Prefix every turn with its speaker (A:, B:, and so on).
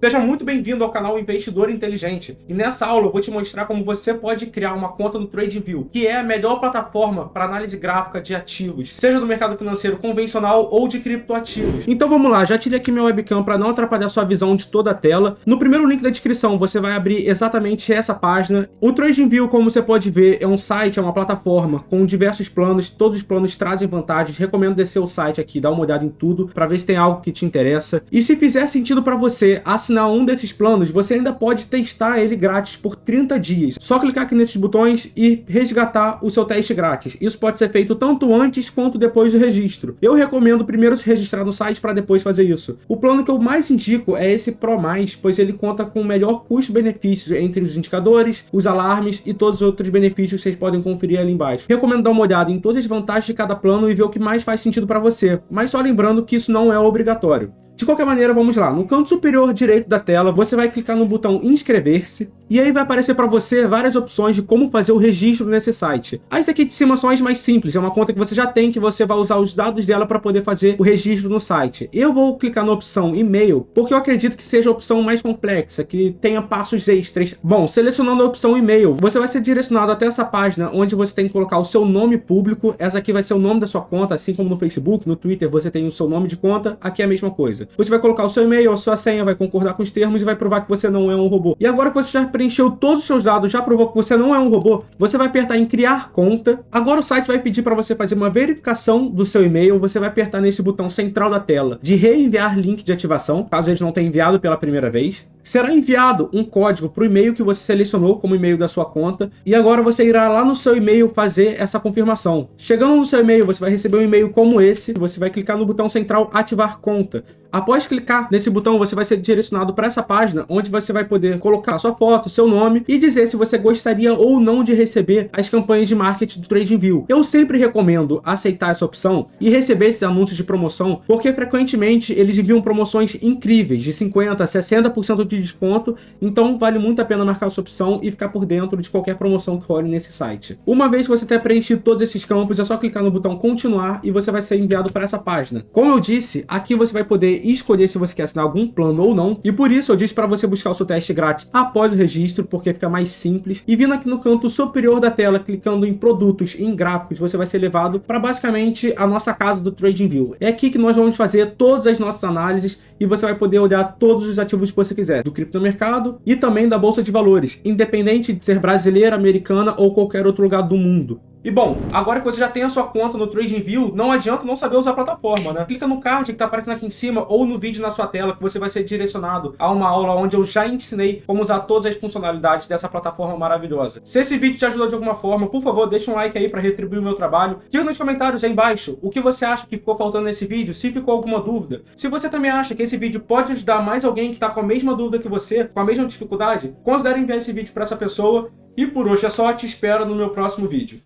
A: Seja muito bem-vindo ao canal Investidor Inteligente. E nessa aula eu vou te mostrar como você pode criar uma conta no TradingView, que é a melhor plataforma para análise gráfica de ativos, seja do mercado financeiro convencional ou de criptoativos. Então vamos lá, já tirei aqui meu webcam para não atrapalhar sua visão de toda a tela. No primeiro link da descrição você vai abrir exatamente essa página. O TradingView, como você pode ver, é um site, é uma plataforma com diversos planos. Todos os planos trazem vantagens. Recomendo descer o site aqui, dar uma olhada em tudo para ver se tem algo que te interessa. E se fizer sentido para você assinar um desses planos, você ainda pode testar ele grátis por 30 dias. Só clicar aqui nesses botões e resgatar o seu teste grátis. Isso pode ser feito tanto antes quanto depois do registro. Eu recomendo primeiro se registrar no site para depois fazer isso. O plano que eu mais indico é esse Pro+, pois ele conta com o melhor custo-benefício entre os indicadores, os alarmes e todos os outros benefícios que vocês podem conferir ali embaixo. Recomendo dar uma olhada em todas as vantagens de cada plano e ver o que mais faz sentido para você, mas só lembrando que isso não é obrigatório. De qualquer maneira, vamos lá. No canto superior direito da tela, você vai clicar no botão inscrever-se e aí vai aparecer para você várias opções de como fazer o registro nesse site. As aqui de cima são as mais simples, é uma conta que você já tem, que você vai usar os dados dela para poder fazer o registro no site. Eu vou clicar na opção e-mail, porque eu acredito que seja a opção mais complexa, que tenha passos extras. Bom, selecionando a opção e-mail, você vai ser direcionado até essa página, onde você tem que colocar o seu nome público. Essa aqui vai ser o nome da sua conta, assim como no Facebook, no Twitter você tem o seu nome de conta, aqui é a mesma coisa. Você vai colocar o seu e-mail, a sua senha, vai concordar com os termos e vai provar que você não é um robô. E agora que você já preencheu todos os seus dados, já provou que você não é um robô, você vai apertar em criar conta. Agora o site vai pedir para você fazer uma verificação do seu e-mail. Você vai apertar nesse botão central da tela de reenviar link de ativação, caso eles não tenham enviado pela primeira vez. Será enviado um código para o e-mail que você selecionou como e-mail da sua conta, e agora você irá lá no seu e-mail fazer essa confirmação. Chegando no seu e-mail, você vai receber um e-mail como esse. Você vai clicar no botão central ativar conta. Após clicar nesse botão, você vai ser direcionado para essa página, onde você vai poder colocar sua foto, seu nome e dizer se você gostaria ou não de receber as campanhas de marketing do TradingView. Eu sempre recomendo aceitar essa opção e receber esses anúncios de promoção, porque frequentemente eles enviam promoções incríveis, de 50% a 60% de desconto, então vale muito a pena marcar essa opção e ficar por dentro de qualquer promoção que role nesse site. Uma vez que você tenha preenchido todos esses campos, é só clicar no botão continuar e você vai ser enviado para essa página. Como eu disse, aqui você vai poder escolher se você quer assinar algum plano ou não, e por isso eu disse para você buscar o seu teste grátis após o registro, porque fica mais simples. E vindo aqui no canto superior da tela, clicando em produtos, em gráficos, você vai ser levado para basicamente a nossa casa do TradingView. É aqui que nós vamos fazer todas as nossas análises e você vai poder olhar todos os ativos que você quiser, do criptomercado e também da bolsa de valores, independente de ser brasileira, americana ou qualquer outro lugar do mundo. E bom, agora que você já tem a sua conta no TradingView, não adianta não saber usar a plataforma, né? Clica no card que está aparecendo aqui em cima ou no vídeo na sua tela, que você vai ser direcionado a uma aula onde eu já ensinei como usar todas as funcionalidades dessa plataforma maravilhosa. Se esse vídeo te ajudou de alguma forma, por favor, deixa um like aí para retribuir o meu trabalho. Diga nos comentários aí embaixo o que você acha que ficou faltando nesse vídeo, se ficou alguma dúvida. Se você também acha que esse vídeo pode ajudar mais alguém que está com a mesma dúvida que você, com a mesma dificuldade, considere enviar esse vídeo para essa pessoa. E por hoje é só, te espero no meu próximo vídeo.